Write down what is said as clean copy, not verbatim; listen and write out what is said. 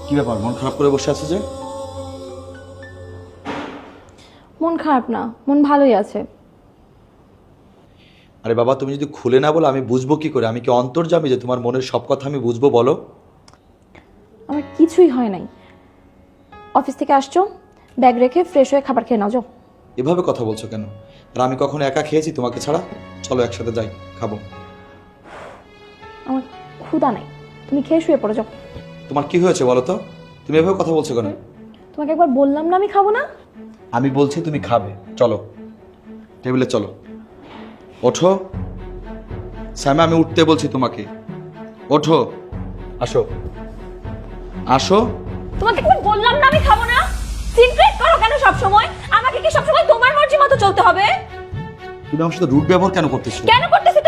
কি ব্যাপার, মন খারাপ করে বসে আছে যে? মন খারাপ না, মন ভালোই আছে। আরে বাবা, তুমি যদি খুলে না বলো আমি বুঝবো কি করে? আমি কি অন্তর্যামী যে তোমার মনের সব কথা আমি বুঝবো? বলো। আমার কিছুই হয় নাই। অফিস থেকে আসছো, ব্যাগ রেখে ফ্রেশ হয়ে খাবার খেয়ে নাও, যাও। এভাবে কথা বলছো কেন? আর আমি কখনো একা খেয়েছি তোমাকে ছাড়া? চলো একসাথে যাই, খাবো। আমার ক্ষুধা নাই, তুমি খেয়ে শুয়ে পড়ে যাও। তোমার কি হয়েছে বলো তো? তুমি এভাবে কথা বলছো কেন? তোমাকে একবার বললাম না আমি খাবো না? আমি বলছি তুমি খাবে, চলো টেবিলে চলো। ওঠো সাইমা, আমি উঠতে বলছি তোমাকে। ওঠো, আসো আসো। তোমাকে একবার বললাম না আমি খাবো না? সিক্রেট করো কেন সব সময়? আমাকে কি সব সময় তোমার মর্জি মতো চলতে হবে? তুমি আমার সাথে রুট ব্যবহার কেন করতেছো? কেন করতে